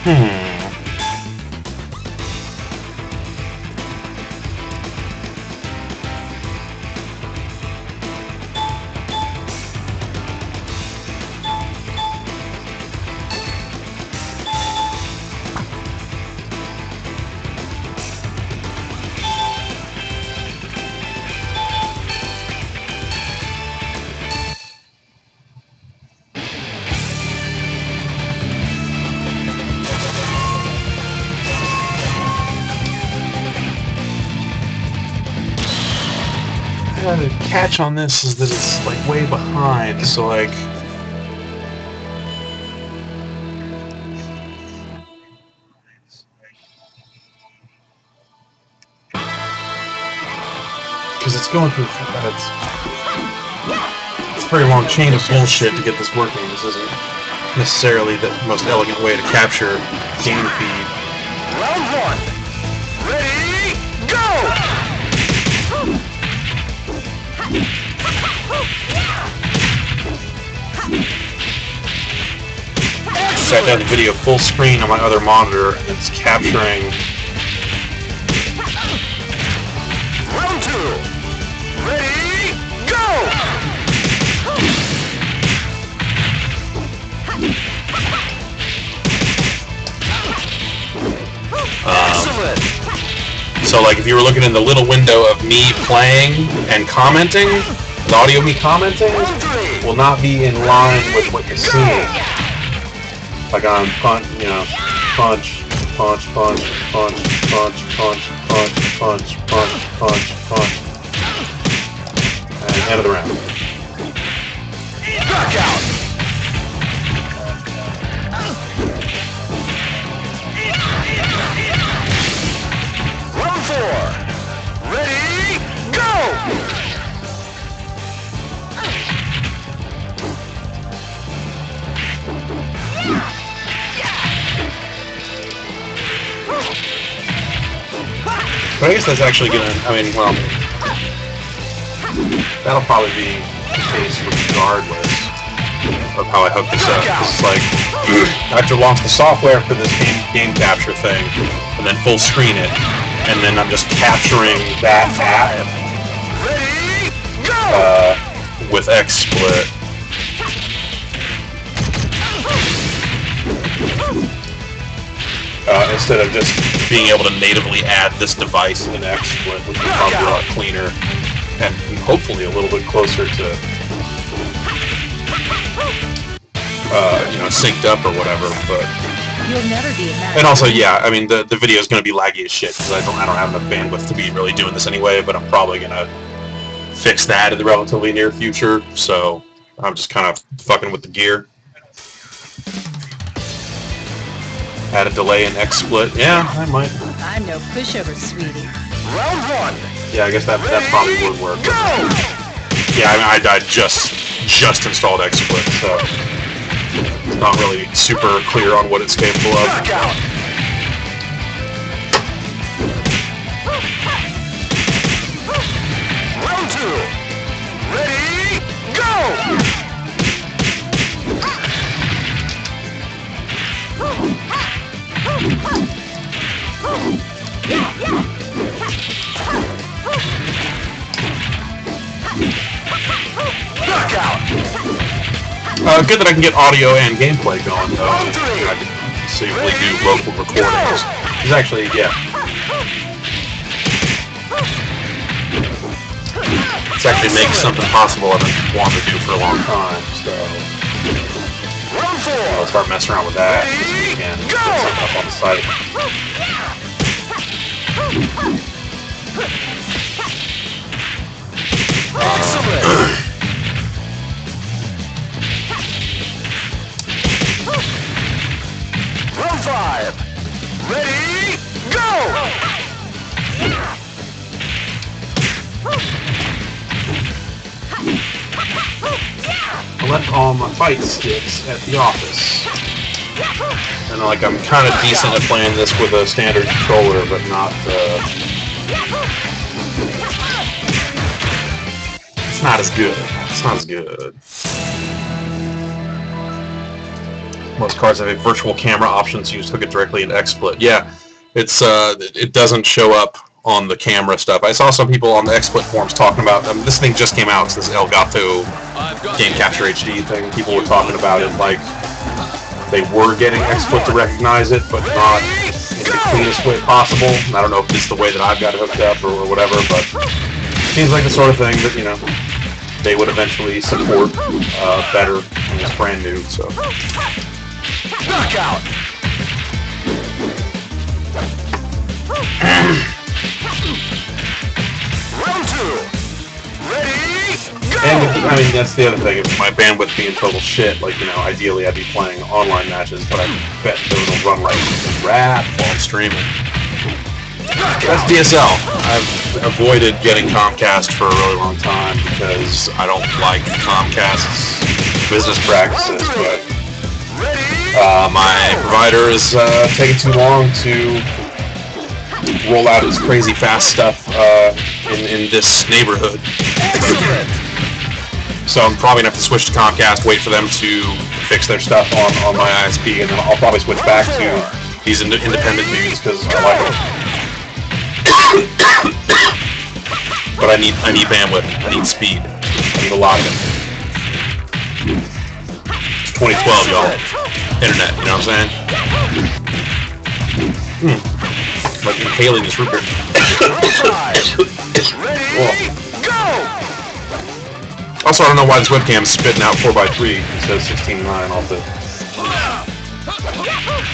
Hmm. The catch on this is that it's like way behind, so like because it's going through it's a very long chain of bullshit to get this working. This isn't necessarily the most elegant way to capture game feed. Round one. Ready, go! So I have the video full screen on my other monitor, and it's capturing. Round two. Ready, go! So like if you were looking in the little window of me playing and commenting, the audio of me commenting will not be in line with what you're seeing. Like I'm punch, you know, punch, punch, punch, punch, punch, punch, punch, punch, punch, punch, punch, and end of the round. Knockout. Round four. Ready, go! But I guess that's actually gonna, I mean, well, that'll probably be the case regardless of how I hook this up. Because it's like, I have to launch the software for this game capture thing, and then full screen it, and then I'm just capturing that app with XSplit. Instead of just being able to natively add this device in XSplit, which is probably a lot cleaner and hopefully a little bit closer to, you know, synced up or whatever. But you'll never be a match. And also, yeah, I mean the video is going to be laggy as shit because I don't have enough bandwidth to be really doing this anyway. But I'm probably gonna fix that in the relatively near future. So I'm just kind of fucking with the gear. Add a delay in XSplit. Yeah, I might. I'm no pushover, sweetie. Round one. Yeah, I guess that probably would work. Go! Yeah, I mean, I just installed XSplit, so it's not really super clear on what it's capable of. Knockout. Round two. Ready, go! Good that I can get audio and gameplay going, though. I can safely do local recordings. It's actually, yeah. It's actually makes something possible I've been wanting to do for a long time, so I'll start messing around with that this weekend. Get something up on the site. Round five. Ready, go! I left all my fight sticks at the office. And like I'm kind of decent at playing this with a standard controller, but not it's not as good. It's not as good. Most cards have a virtual camera option, so you just hook it directly into XSplit. Yeah, it doesn't show up on the camera stuff. I saw some people on the XSplit forums talking about this thing just came out. It's this Elgato Game Capture HD thing. People were talking about it like they were getting XSplit to recognize it, but not in the cleanest way possible. I don't know if it's the way that I've got it hooked up or whatever, but it seems like the sort of thing that, you know, they would eventually support better when it's brand new. So. Knockout! Round 2. Ready, go! And, I mean, that's the other thing. If my bandwidth being total shit, like, you know, ideally I'd be playing online matches, but I bet those will run like crap while I'm streaming. That's DSL. I've avoided getting Comcast for a really long time because I don't like Comcast's business practices, but my provider is taking too long to roll out its crazy fast stuff in this neighborhood. So I'm probably going to have to switch to Comcast, wait for them to fix their stuff on my ISP, and then I'll probably switch back to these independent dudes because I like them. But I need bandwidth, I need speed, I need a lot of it. It's 2012, y'all. Internet, you know what I'm saying? Like inhaling this root beer. Also, I don't know why this webcam is spitting out 4x3 instead of 16:9. I'll have to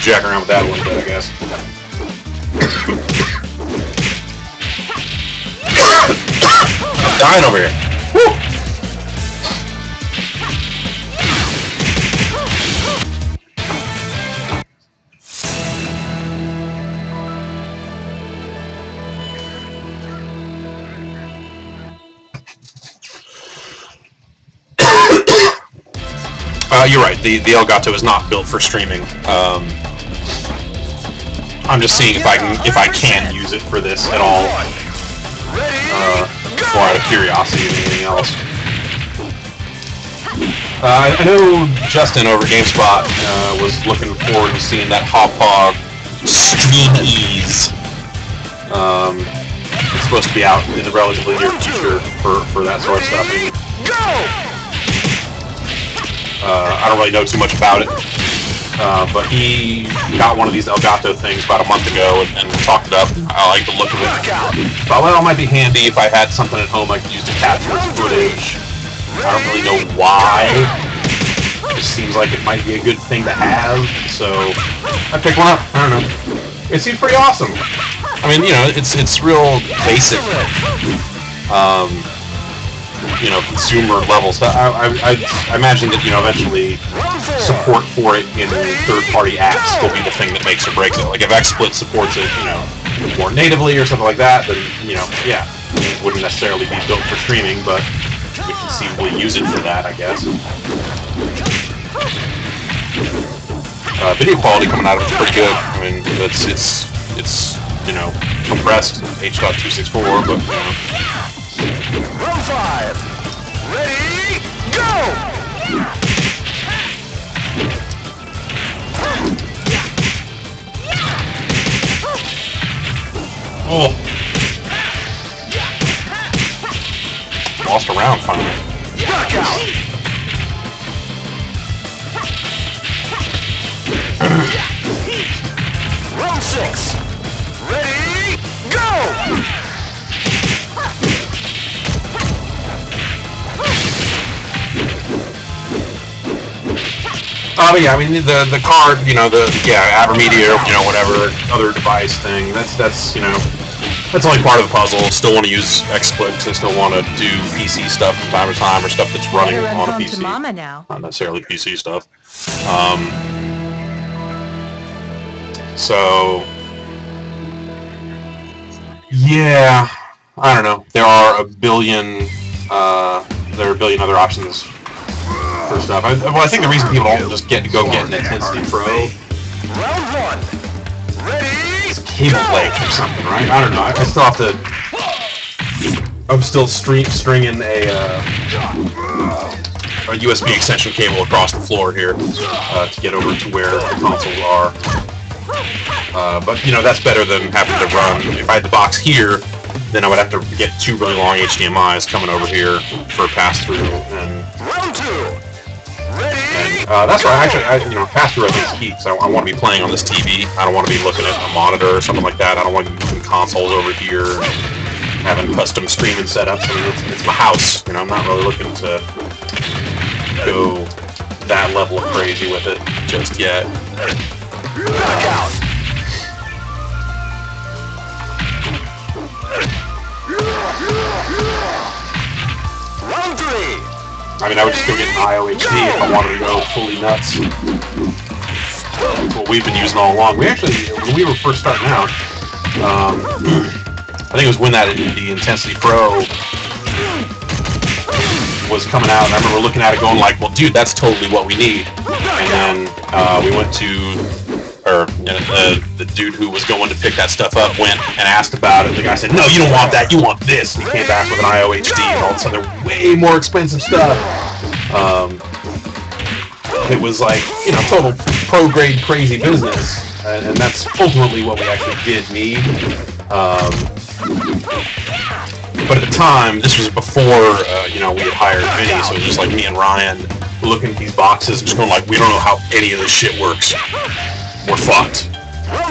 jack around with that a little bit, I guess. I'm dying over here. Woo! You're right. The Elgato is not built for streaming. I'm just seeing if I can use it for this at all. More out of curiosity than anything else. I know Justin over GameSpot was looking forward to seeing that Hog Stream Ease. It's supposed to be out in the relatively near future for that sort of stuff. I don't really know too much about it, but he got one of these Elgato things about a month ago and talked it up. I like the look of it. But well, it might be handy if I had something at home I could use to capture its footage. I don't really know why. It just seems like it might be a good thing to have, so I picked one up. I don't know. It seems pretty awesome. I mean, you know, it's real basic. You know, consumer level stuff. I imagine that, you know, eventually support for it in third-party apps will be the thing that makes or breaks it. Like if XSplit supports it, you know, more natively or something like that, then, you know, yeah, it wouldn't necessarily be built for streaming, but we can conceivably use it for that, I guess. Video quality coming out of it's pretty good. I mean, it's you know, compressed H.264, but, you know. Round 5. Ready, go! Oh. Lost a round finally. Knockout! Round 6. Ready, go! But yeah, I mean the card, you know, Avermedia, you know, whatever other device thing. That's you know, that's only part of the puzzle. Still want to use XSplit because I still want to do PC stuff from time to time, or stuff that's running on a PC. To Mama now. Not necessarily PC stuff. So yeah, I don't know. There are a billion other options for stuff. I think the reason people don't just get an Intensity Pro Round 1. Ready, is cable length or something, right? I don't know. I still have to. I'm still stringing a a USB extension cable across the floor here to get over to where the consoles are. But, you know, that's better than having to run. If I had the box here, then I would have to get 2 really long HDMIs coming over here for a pass-through. And that's why you know, pass-through I think is key, because I want to be playing on this TV. I don't want to be looking at a monitor or something like that. I don't want to be moving consoles over here and having custom streaming setups. I mean, it's my house. You know, I'm not really looking to go that level of crazy with it just yet. Knockout. Round 3. I mean, I would just go get an IOHD if I wanted to go fully nuts. That's what we've been using all along. We actually, when we were first starting out, I think it was when the Intensity Pro was coming out, and I remember looking at it going like, well, dude, that's totally what we need. And then we went to, the dude who was going to pick that stuff up went and asked about it. The guy said, no, you don't want that, you want this. And he came back with an IOHD and all this other way more expensive stuff. It was like, you know, total pro-grade crazy business. And that's ultimately what we actually did need. But at the time, this was before, you know, we had hired Vinny, so it was just like me and Ryan looking at these boxes and just going like, we don't know how any of this shit works. We're fucked.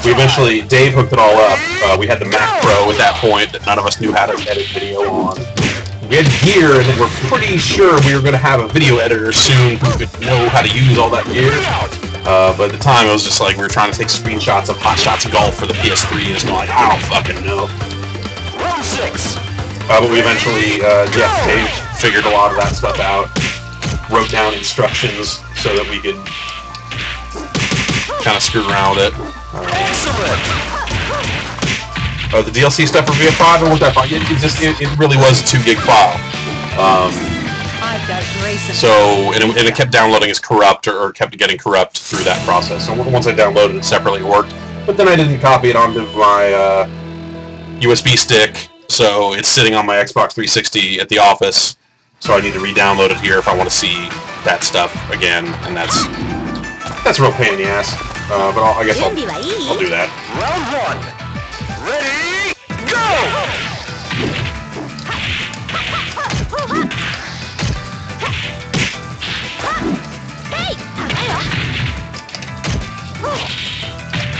We eventually, Dave hooked it all up. We had the Mac Pro at that point that none of us knew how to edit video on. We had gear, and we're pretty sure we were going to have a video editor soon who could know how to use all that gear. But at the time, it was just like we were trying to take screenshots of Hot Shots Golf for the PS3, and just going like, I don't fucking know. Round 6. But we eventually, Dave figured a lot of that stuff out, wrote down instructions so that we could kind of screw around with it. The DLC stuff for VF5, and what that file, it really was a 2 gig file. So, and it kept downloading as corrupt, or kept getting corrupt through that process. So once I downloaded it separately, it worked. But then I didn't copy it onto my USB stick, so it's sitting on my Xbox 360 at the office. So I need to re-download it here if I want to see that stuff again, and that's a real pain in the ass. But I guess I'll do that. Round 1. Ready, go!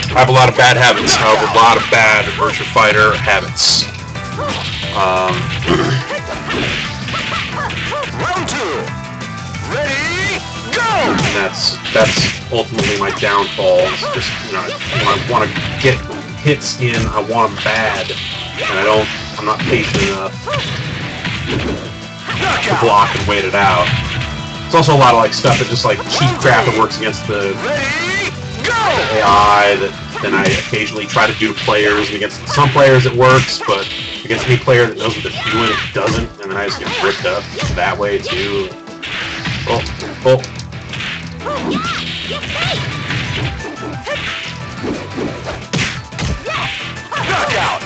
I have a lot of bad habits. I have a lot of bad Virtua Fighter habits. Round 2. Ready, go! And that's ultimately my downfall. It's just, you know, when I want to get hits in, I want them bad, and I'm not patient enough to block and wait it out. It's also a lot of like stuff that just like cheap crap that works against the AI that then I occasionally try to do to players, and against some players it works, but against any player that knows what they're doing, it doesn't, and then I just get ripped up that way too. Oh. Knockout.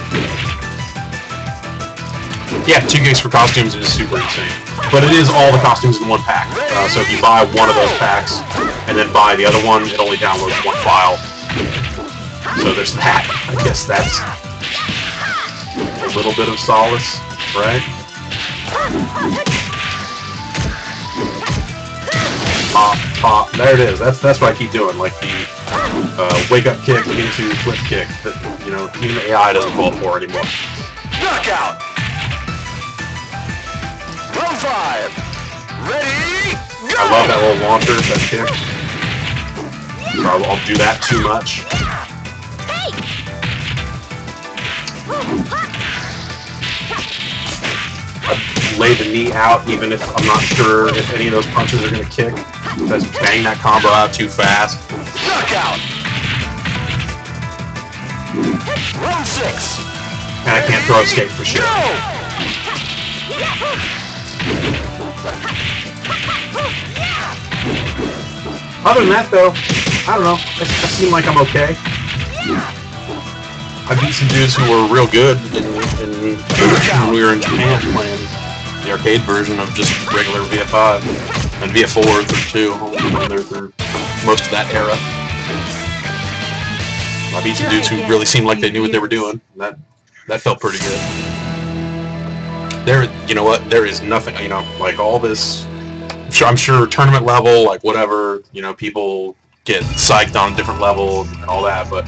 Yeah, 2 gigs for costumes is super insane. But it is all the costumes in one pack. So if you buy one of those packs and then buy the other one, it only downloads one file. So there's that. I guess that's a little bit of solace, right? Pop. There it is. That's what I keep doing. Like the wake up kick into flip kick that, you know, even the AI doesn't fall for anymore. Knockout. Round 5. Ready, go! I love that little launcher, that kick. I'll do that too much. I lay the knee out even if I'm not sure if any of those punches are going to kick. Just bang that combo out too fast. Knockout. Round 6. And I can't throw escape for shit. Other than that, though, I don't know. I seem like I'm okay. I beat some dudes who were real good when we were in Japan playing the arcade version of just regular VF5. And VF4 through 2, through most of that era. I beat some dudes who really seemed like they knew what they were doing. That felt pretty good. You know what? There is nothing, you know, like all this. I'm sure tournament level, like whatever, you know, people get psyched on a different level and all that, but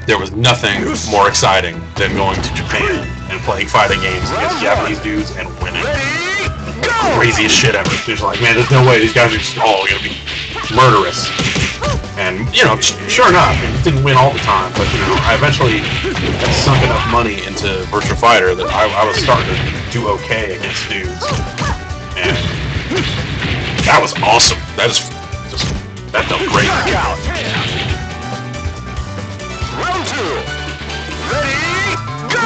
there was nothing more exciting than going to Japan and playing fighting games against Japanese dudes and winning. Craziest shit ever. It's like, man, there's no way these guys are just all gonna be murderous. And, you know, sure enough, it didn't win all the time, but, you know, I eventually had sunk enough money into Virtua Fighter that I was starting to do okay against dudes. And that was awesome. That felt great. Round 2, ready, go!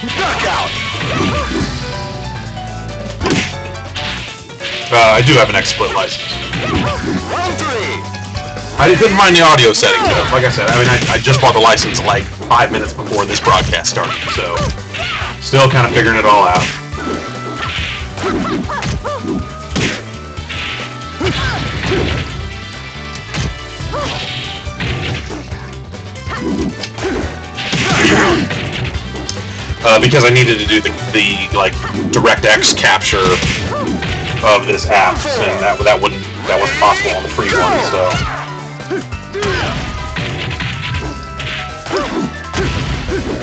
Knockout! I do have an XSplit license. Round 3! I couldn't find the audio settings though. Like I said, I mean, I just bought the license like 5 minutes before this broadcast started, so still kind of figuring it all out. Because I needed to do the like DirectX capture of this app, and that wasn't possible on the free one. So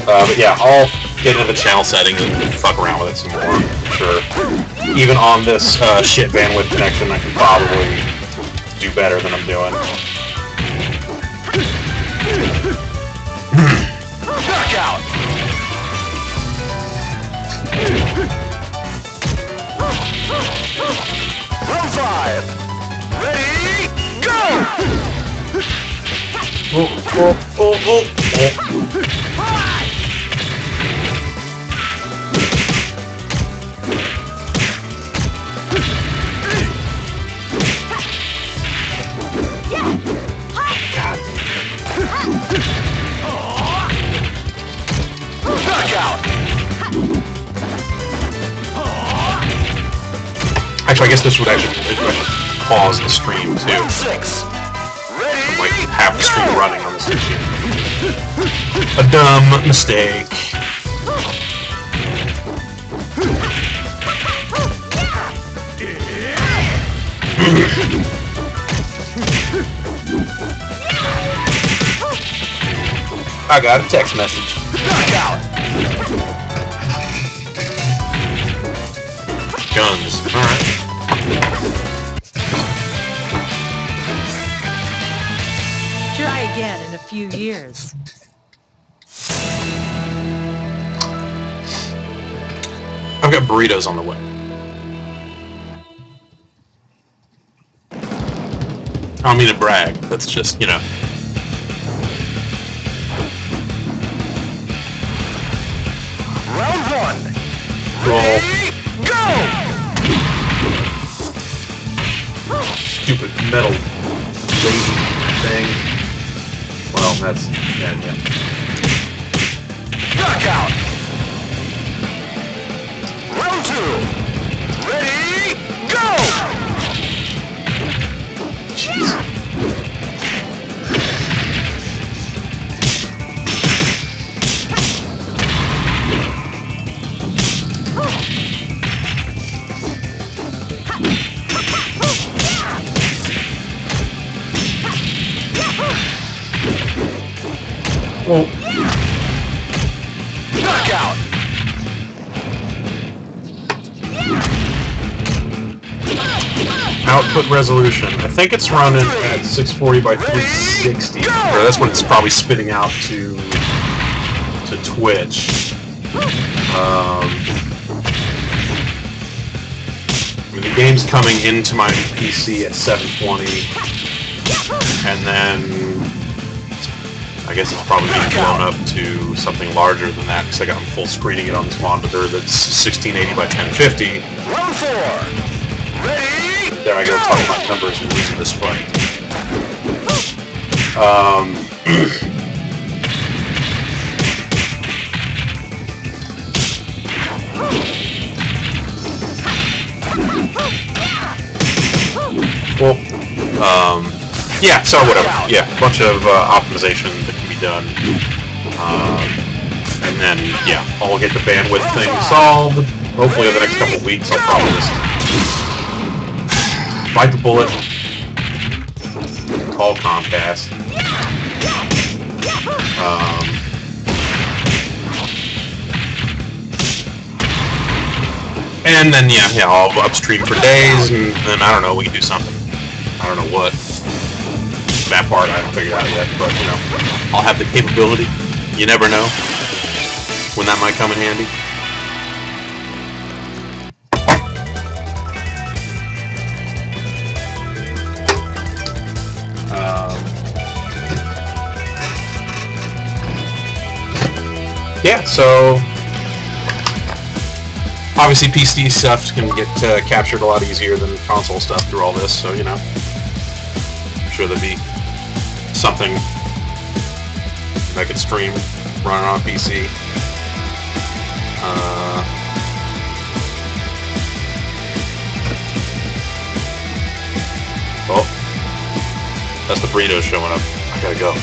but yeah, I'll get into the channel settings and fuck around with it some more. Sure. Even on this shit bandwidth connection, I can probably do better than I'm doing. Knockout! Round 5! Ready, go! Oh. God. Knockout! Actually, I guess this would actually pause the stream too. Round 6! Ready, Like have the stream running on this issue. A dumb mistake. I got a text message. Knockout! Guns. Alright. Try again in a few years. I've got burritos on the way. I don't mean to brag. That's just, you know. Round 1! Roll. Ready, go! Stupid metal lazy thing. Well, that's yeah. Knockout! Round 2! Ready, go! Jeez. Well, Knockout! output resolution. I think it's running at 640 by 360. Or that's what it's probably spitting out to Twitch. I mean, the game's coming into my PC at 720, and then I guess it's probably being blown up to something larger than that because I got full screening it on this monitor that's 1680 by 1050. Round 4. Ready? There I go, talking about numbers and losing this fight. Well, yeah, so whatever. Yeah, a bunch of optimization that can be done. And then, yeah, I'll get the bandwidth thing solved. Hopefully in the next couple of weeks I'll probably just bite the bullet, call Comcast. And then, yeah, I'll upstream for days, and then, I don't know, we can do something. I don't know what. That part I haven't figured out yet, but, you know, I'll have the capability. You never know when that might come in handy. Yeah, so obviously PC stuff can get captured a lot easier than console stuff through all this, so, you know, I'm sure there'd be something that I could stream running on PC. Oh, that's the burrito showing up. I gotta go.